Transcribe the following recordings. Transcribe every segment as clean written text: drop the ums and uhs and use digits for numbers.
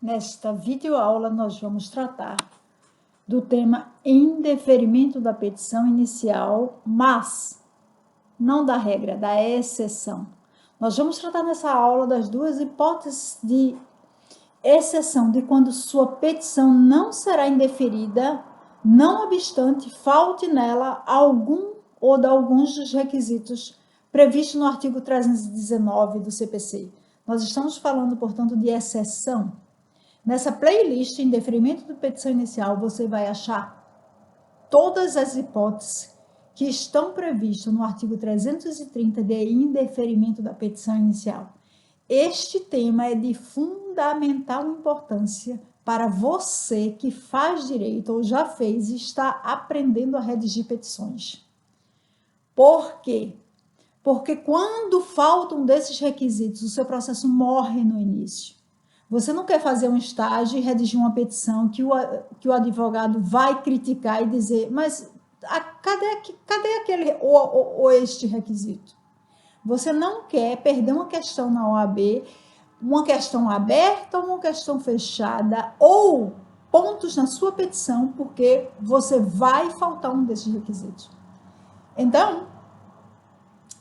Nesta videoaula, nós vamos tratar do tema indeferimento da petição inicial, mas não da regra, da exceção. Nós vamos tratar nessa aula das duas hipóteses de exceção, de quando sua petição não será indeferida, não obstante falte nela algum ou de alguns dos requisitos previstos no artigo 319 do CPC. Nós estamos falando, portanto, de exceção. Nessa playlist, em deferimento de petição inicial, você vai achar todas as hipóteses que estão previstas no artigo 330 de indeferimento da petição inicial. Este tema é de fundamental importância para você que faz direito ou já fez e está aprendendo a redigir petições. Por quê? Porque quando faltam desses requisitos, o seu processo morre no início. Você não quer fazer um estágio e redigir uma petição que o advogado vai criticar e dizer, mas cadê aquele ou este requisito? Você não quer perder uma questão na OAB, uma questão aberta ou uma questão fechada, ou pontos na sua petição, porque você vai faltar um desses requisitos. Então,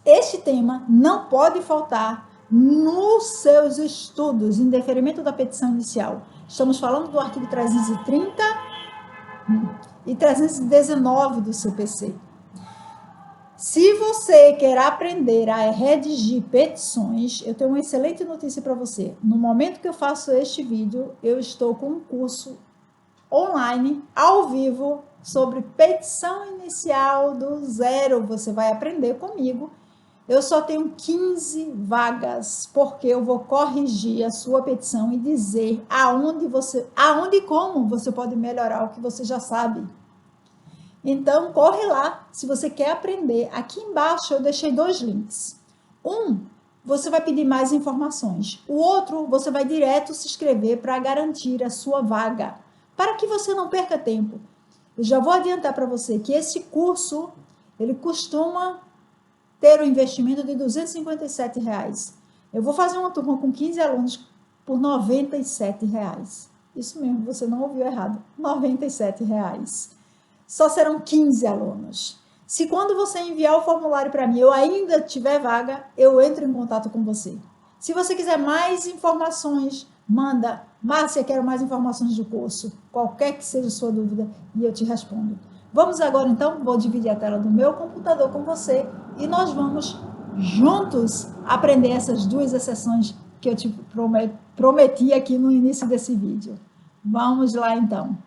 este tema não pode faltar nos seus estudos em deferimento da petição inicial. Estamos falando do artigo 330 e 319 do CPC. Se você quer aprender a redigir petições, eu tenho uma excelente notícia para você. No momento que eu faço este vídeo, eu estou com um curso online, ao vivo, sobre petição inicial do zero. Você vai aprender comigo. Eu só tenho 15 vagas, porque eu vou corrigir a sua petição e dizer aonde e como você pode melhorar o que você já sabe. Então, corre lá, se você quer aprender. Aqui embaixo eu deixei 2 links. Um, você vai pedir mais informações. O outro, você vai direto se inscrever para garantir a sua vaga, para que você não perca tempo. Eu já vou adiantar para você que esse curso, ele costuma ter um investimento de R$ 257. Eu vou fazer uma turma com 15 alunos por R$ 97. Isso mesmo, você não ouviu errado, R$ 97. Só serão 15 alunos. Se quando você enviar o formulário para mim, eu ainda tiver vaga, eu entro em contato com você. Se você quiser mais informações, manda, Márcia, quero mais informações do curso, qualquer que seja a sua dúvida, e eu te respondo. Vamos agora então, vou dividir a tela do meu computador com você e nós vamos juntos aprender essas duas exceções que eu te prometi aqui no início desse vídeo. Vamos lá então.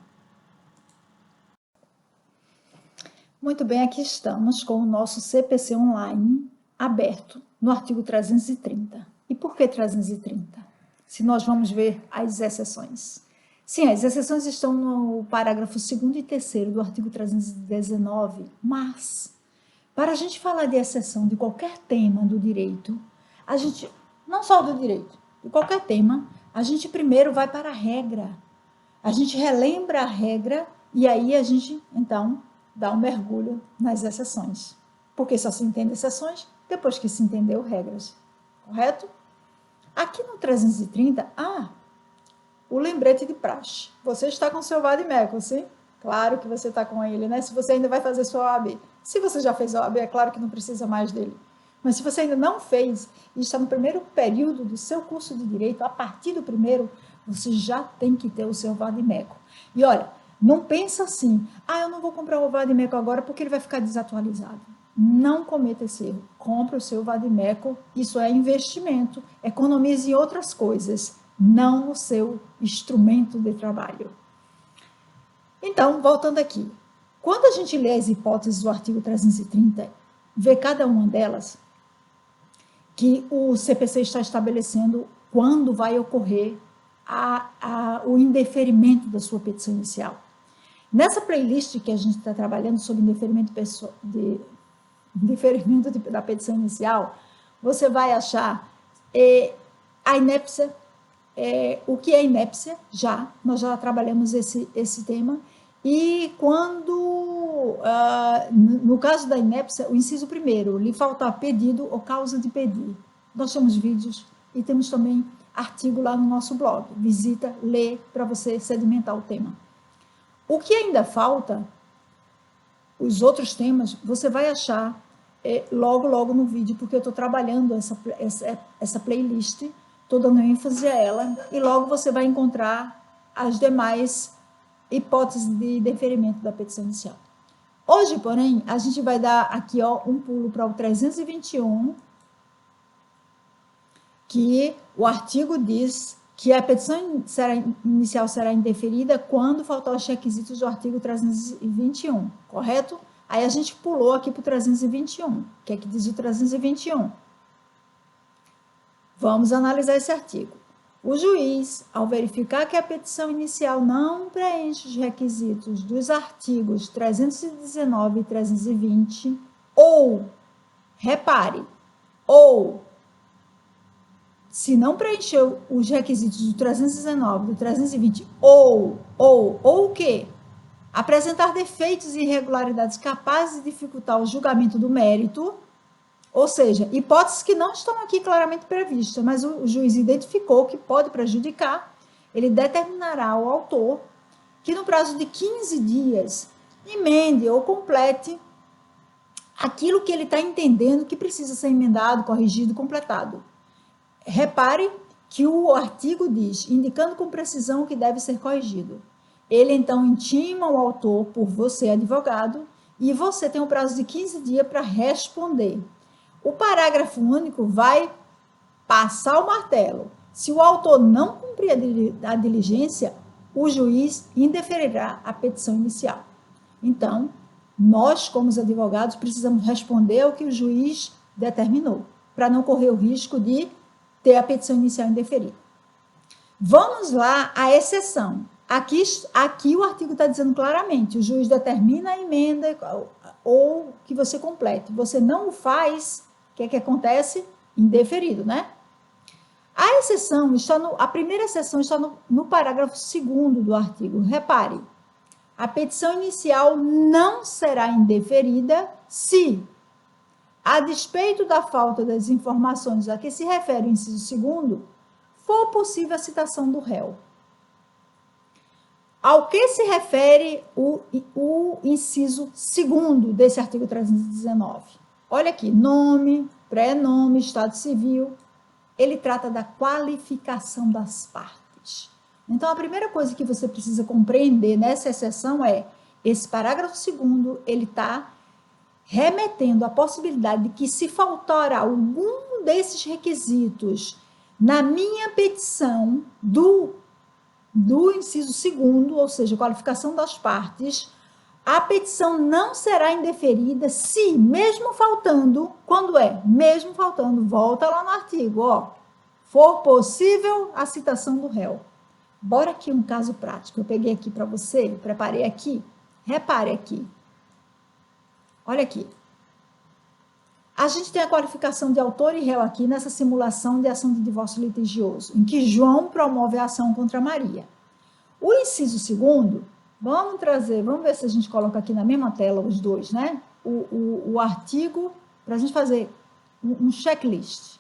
Muito bem, aqui estamos com o nosso CPC online aberto no artigo 330. E por que 330? Se nós vamos ver as exceções. Sim, as exceções estão no parágrafo 2º e 3º do artigo 319, mas para a gente falar de exceção de qualquer tema do direito, a gente, não só do direito, de qualquer tema, a gente primeiro vai para a regra. A gente relembra a regra e aí a gente, então, dá um mergulho nas exceções. Porque só se entende exceções depois que se entendeu regras, correto? Aqui no 330, o lembrete de praxe. Você está com o seu vade-mecum, sim? Claro que você está com ele, né? Se você ainda vai fazer sua OAB. Se você já fez a OAB, é claro que não precisa mais dele. Mas se você ainda não fez e está no primeiro período do seu curso de Direito, a partir do primeiro, você já tem que ter o seu vade-mecum. E olha, não pensa assim, eu não vou comprar o vade-mecum agora porque ele vai ficar desatualizado. Não cometa esse erro. Compre o seu vade-mecum, isso é investimento. Economize em outras coisas, não no seu instrumento de trabalho. Então, voltando aqui. Quando a gente lê as hipóteses do artigo 330, vê cada uma delas, que o CPC está estabelecendo quando vai ocorrer o indeferimento da sua petição inicial. Nessa playlist que a gente está trabalhando sobre indeferimento da petição inicial, você vai achar a inépcia, o que é inépcia, nós já trabalhamos esse tema, e quando, no caso da inépcia, o inciso primeiro, lhe faltar pedido ou causa de pedir. Nós temos vídeos e temos também artigo lá no nosso blog. Visita, lê, para você sedimentar o tema. O que ainda falta, os outros temas, você vai achar logo no vídeo, porque eu estou trabalhando essa playlist, estou dando ênfase a ela, e logo você vai encontrar as demais hipóteses de deferimento da petição inicial. Hoje, porém, a gente vai dar aqui um pulo para o 321, que o artigo diz que a petição inicial será indeferida quando faltar os requisitos do artigo 321, correto? Aí a gente pulou aqui para o 321. O que é que diz o 321? Vamos analisar esse artigo. O juiz, ao verificar que a petição inicial não preenche os requisitos dos artigos 319 e 320, ou, repare, ou, se não preencheu os requisitos do 319, do 320, ou o quê? Apresentar defeitos e irregularidades capazes de dificultar o julgamento do mérito, ou seja, hipóteses que não estão aqui claramente previstas, mas o juiz identificou que pode prejudicar, ele determinará ao autor que no prazo de 15 dias emende ou complete aquilo que ele está entendendo que precisa ser emendado, corrigido, completado. Repare que o artigo diz, indicando com precisão o que deve ser corrigido. Ele, então, intima o autor por você, advogado, e você tem um prazo de 15 dias para responder. O parágrafo único vai passar o martelo. Se o autor não cumprir a diligência, o juiz indeferirá a petição inicial. Então, nós, como os advogados, precisamos responder ao que o juiz determinou, para não correr o risco de ter a petição inicial indeferida. Vamos lá à exceção. Aqui o artigo está dizendo claramente, o juiz determina a emenda ou que você complete. Você não o faz, o que é que acontece? Indeferido, né? A exceção a primeira exceção está no parágrafo 2º do artigo. Repare, a petição inicial não será indeferida se, a despeito da falta das informações a que se refere o inciso 2º, for possível a citação do réu. Ao que se refere o inciso 2º desse artigo 319? Olha aqui, nome, prenome, estado civil, ele trata da qualificação das partes. Então, a primeira coisa que você precisa compreender nessa exceção é, esse parágrafo 2º, ele está remetendo à possibilidade de que, se faltar algum desses requisitos na minha petição do inciso 2º, ou seja, qualificação das partes, a petição não será indeferida se, mesmo faltando, quando mesmo faltando, volta lá no artigo, for possível a citação do réu. Bora aqui um caso prático, eu peguei aqui para você, preparei aqui, repare aqui. Olha aqui. A gente tem a qualificação de autor e réu aqui nessa simulação de ação de divórcio litigioso, em que João promove a ação contra Maria. O inciso 2º, vamos ver se a gente coloca aqui na mesma tela os dois, né? O artigo, para a gente fazer um checklist.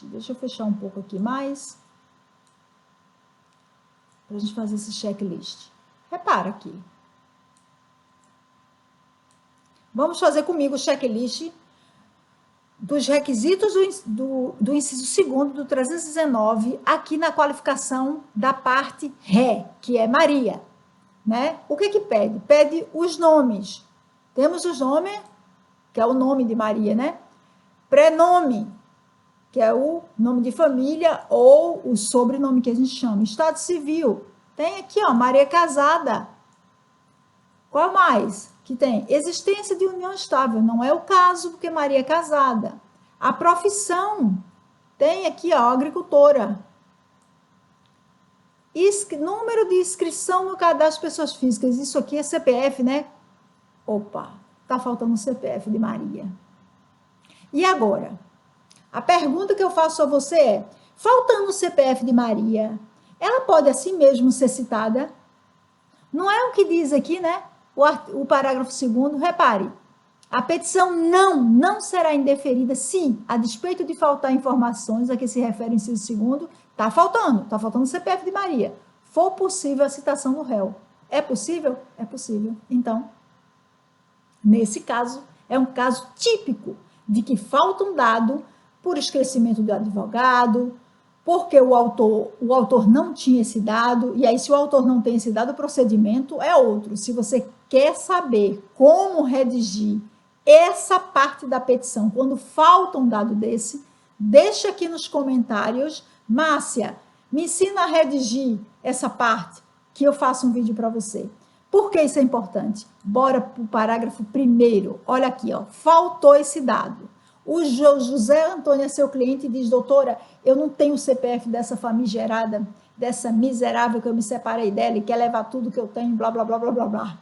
Deixa eu fechar um pouco aqui mais, para a gente fazer esse checklist. Repara aqui. Vamos fazer comigo o checklist dos requisitos do inciso 2º do 319, aqui na qualificação da parte ré, que é Maria, né? O que pede? Pede os nomes. Temos os nomes, que é o nome de Maria, né? Prenome, que é o nome de família ou o sobrenome que a gente chama. Estado civil. Tem aqui, Maria casada. Qual mais que tem? Existência de união estável. Não é o caso, porque Maria é casada. A profissão. Tem aqui, agricultora. Número de inscrição no cadastro de pessoas físicas. Isso aqui é CPF, né? Opa, tá faltando o CPF de Maria. E agora? A pergunta que eu faço a você é, faltando o CPF de Maria, ela pode assim mesmo ser citada? Não é o que diz aqui, né? O parágrafo 2º, repare, A petição não será indeferida se, a despeito de faltar informações a que se refere o inciso segundo, está faltando o CPF de Maria, for possível a citação do réu. É possível? É possível. Então, nesse caso, é um caso típico de que falta um dado por esquecimento do advogado, porque o autor não tinha esse dado, e aí se o autor não tem esse dado, o procedimento é outro. Se você quer saber como redigir essa parte da petição, quando falta um dado desse, deixa aqui nos comentários, Márcia, me ensina a redigir essa parte, que eu faço um vídeo para você. Por que isso é importante? Bora para o parágrafo primeiro. Olha aqui, ó, faltou esse dado. O José Antônio é seu cliente e diz, doutora, eu não tenho o CPF dessa famigerada, dessa miserável que eu me separei dela e quer levar tudo que eu tenho, blá, blá, blá, blá, blá, blá.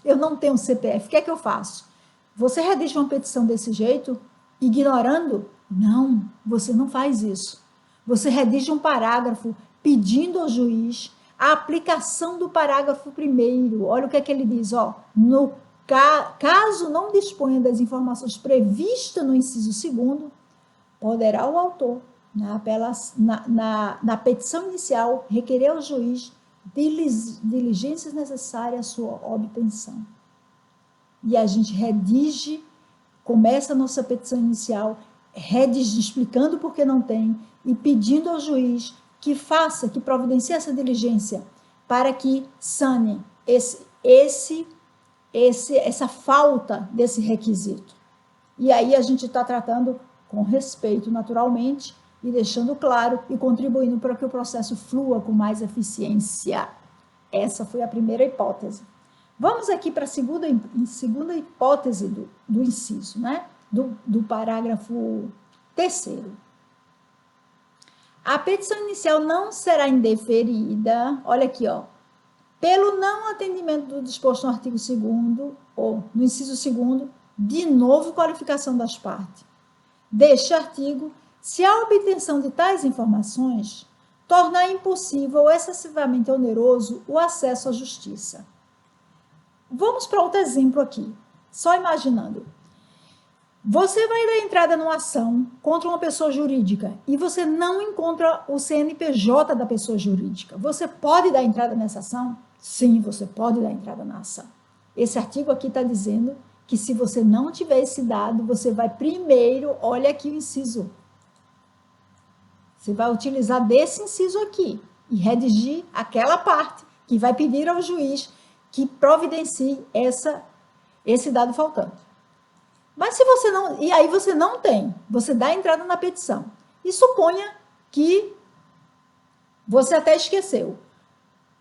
Eu não tenho CPF, o que é que eu faço? Você redige uma petição desse jeito, ignorando? Não, você não faz isso. Você redige um parágrafo pedindo ao juiz a aplicação do parágrafo primeiro. Olha o que é que ele diz, ó, no caso não disponha das informações previstas no inciso segundo, poderá o autor, na petição inicial, requerer ao juiz diligências necessárias à sua obtenção. E a gente redige, começa a nossa petição inicial, redige explicando por que não tem e pedindo ao juiz que faça, que providencie essa diligência para que sane essa falta desse requisito. E aí a gente está tratando com respeito, naturalmente, e deixando claro e contribuindo para que o processo flua com mais eficiência. Essa foi a primeira hipótese. Vamos aqui para a segunda hipótese do inciso, né? Do parágrafo terceiro. A petição inicial não será indeferida, olha aqui, ó, pelo não atendimento do disposto no artigo 2º, ou no inciso 2º, de novo qualificação das partes. Deste artigo, se a obtenção de tais informações tornar impossível ou excessivamente oneroso o acesso à justiça. Vamos para outro exemplo aqui, só imaginando. Você vai dar entrada numa ação contra uma pessoa jurídica e você não encontra o CNPJ da pessoa jurídica. Você pode dar entrada nessa ação? Sim, você pode dar entrada na ação. Esse artigo aqui está dizendo que se você não tiver esse dado, você vai primeiro, olha aqui o inciso. Você vai utilizar desse inciso aqui e redigir aquela parte que vai pedir ao juiz que providencie esse dado faltante. Mas se você não, e aí você não tem, você dá entrada na petição. E suponha que você até esqueceu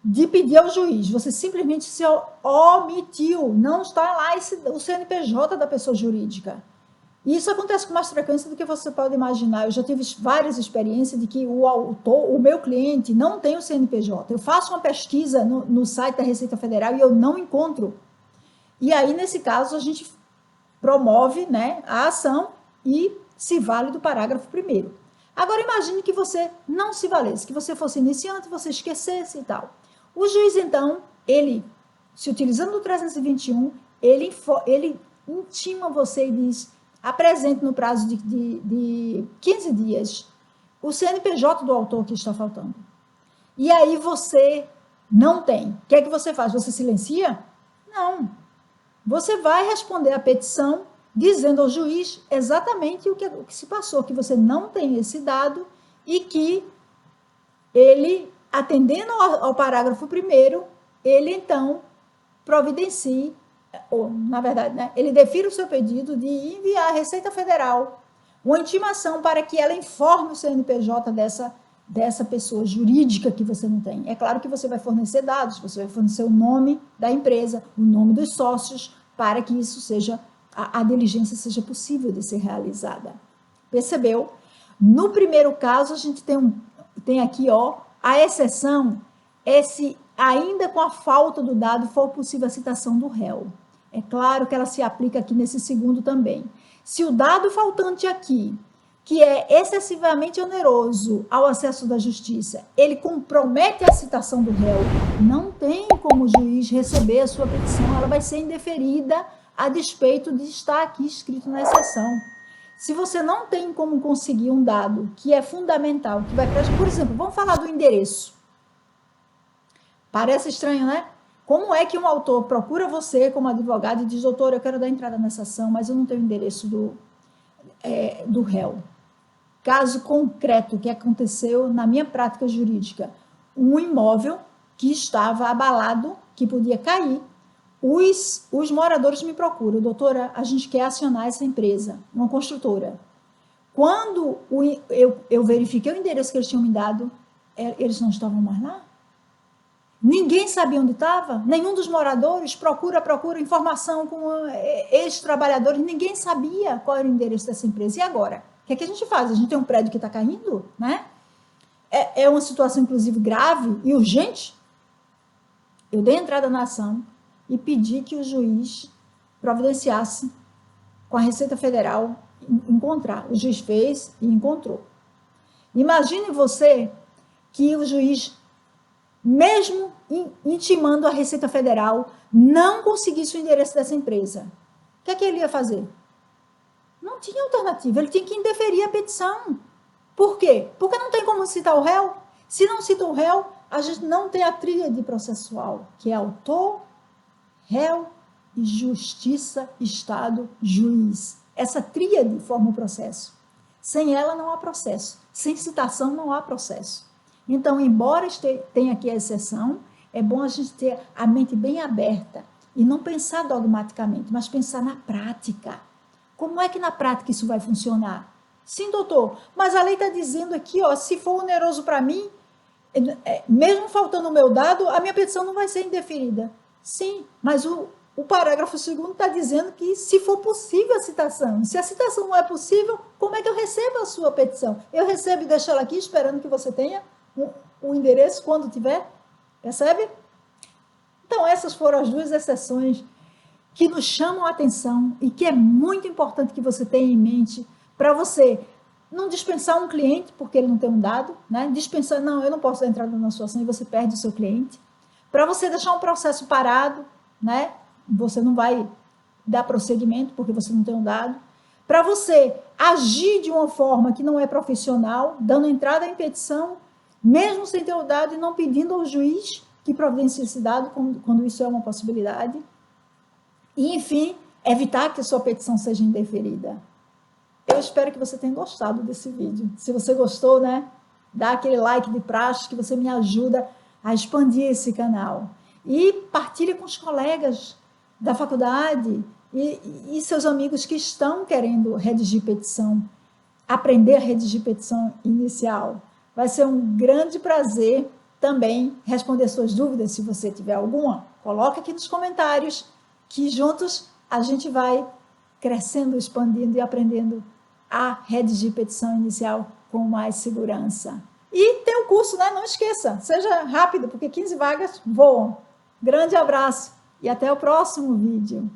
de pedir ao juiz, você simplesmente se omitiu, não está lá o CNPJ da pessoa jurídica. E isso acontece com mais frequência do que você pode imaginar. Eu já tive várias experiências de que o meu cliente não tem o CNPJ. Eu faço uma pesquisa no site da Receita Federal e eu não encontro. E aí, nesse caso, a gente promove, né, a ação e se vale do parágrafo primeiro. Agora, imagine que você não se valesse, que você fosse iniciante, você esquecesse e tal. O juiz, então, ele, se utilizando do 321, ele intima você e diz, apresente no prazo de 15 dias o CNPJ do autor que está faltando. E aí você não tem. O que é que você faz? Você silencia? Não. Você vai responder a petição dizendo ao juiz exatamente o que se passou, que você não tem esse dado e que ele, atendendo ao parágrafo primeiro, ele então providencie, ou na verdade, né, ele defira o seu pedido de enviar à Receita Federal uma intimação para que ela informe o CNPJ dessa pessoa jurídica que você não tem. É claro que você vai fornecer dados, você vai fornecer o nome da empresa, o nome dos sócios, para que isso seja, a diligência seja possível de ser realizada. Percebeu? No primeiro caso, a gente tem aqui, ó, a exceção é se ainda com a falta do dado for possível a citação do réu. É claro que ela se aplica aqui nesse segundo também. Se o dado faltante aqui, que é excessivamente oneroso ao acesso da justiça, ele compromete a citação do réu, não tem como o juiz receber a sua petição, ela vai ser indeferida a despeito de estar aqui escrito na exceção. Se você não tem como conseguir um dado que é fundamental, que vai para, por exemplo, vamos falar do endereço. Parece estranho, né? Como é que um autor procura você como advogado e diz, doutor, eu quero dar entrada nessa ação, mas eu não tenho o endereço do réu. Caso concreto que aconteceu na minha prática jurídica, um imóvel que estava abalado, que podia cair, os moradores me procuram, doutora, a gente quer acionar essa empresa, uma construtora. Quando eu verifiquei o endereço que eles tinham me dado, eles não estavam mais lá. Ninguém sabia onde estava, nenhum dos moradores, procura informação com ex-trabalhadores, ninguém sabia qual era o endereço dessa empresa. E agora? O que é que a gente faz? A gente tem um prédio que está caindo, né? É uma situação, inclusive, grave e urgente. Eu dei entrada na ação e pedi que o juiz providenciasse com a Receita Federal encontrar. O juiz fez e encontrou. Imagine você que o juiz, mesmo intimando a Receita Federal, não conseguisse o endereço dessa empresa. O que é que ele ia fazer? Não tinha alternativa, ele tinha que indeferir a petição. Por quê? Porque não tem como citar o réu. Se não cita o réu, a gente não tem a tríade processual, que é autor, réu e justiça, Estado, juiz. Essa tríade forma o processo. Sem ela não há processo. Sem citação não há processo. Então, embora tenha aqui a exceção, é bom a gente ter a mente bem aberta e não pensar dogmaticamente, mas pensar na prática. Como é que na prática isso vai funcionar? Sim, doutor, mas a lei está dizendo aqui, ó, se for oneroso para mim, mesmo faltando o meu dado, a minha petição não vai ser indeferida. Sim, mas o parágrafo 2º está dizendo que se for possível a citação. Se a citação não é possível, como é que eu recebo a sua petição? Eu recebo e deixo ela aqui esperando que você tenha o endereço quando tiver? Percebe? Então, essas foram as duas exceções que nos chamam a atenção e que é muito importante que você tenha em mente para você não dispensar um cliente porque ele não tem um dado, né? Dispensar, não, eu não posso dar entrada na sua ação e você perde o seu cliente. Para você deixar um processo parado, né? Você não vai dar prosseguimento porque você não tem um dado. Para você agir de uma forma que não é profissional, dando entrada em petição, mesmo sem ter o dado e não pedindo ao juiz que providencie esse dado quando isso é uma possibilidade. E, enfim, evitar que a sua petição seja indeferida. Eu espero que você tenha gostado desse vídeo. Se você gostou, né, dá aquele like de praxe que você me ajuda a expandir esse canal. E partilhe com os colegas da faculdade e seus amigos que estão querendo redigir petição, aprender a redigir petição inicial. Vai ser um grande prazer também responder suas dúvidas, se você tiver alguma. Coloca aqui nos comentários, que juntos a gente vai crescendo, expandindo e aprendendo a redigir petição inicial com mais segurança. E tem o curso, né? Não esqueça, seja rápido, porque 15 vagas voam. Grande abraço e até o próximo vídeo.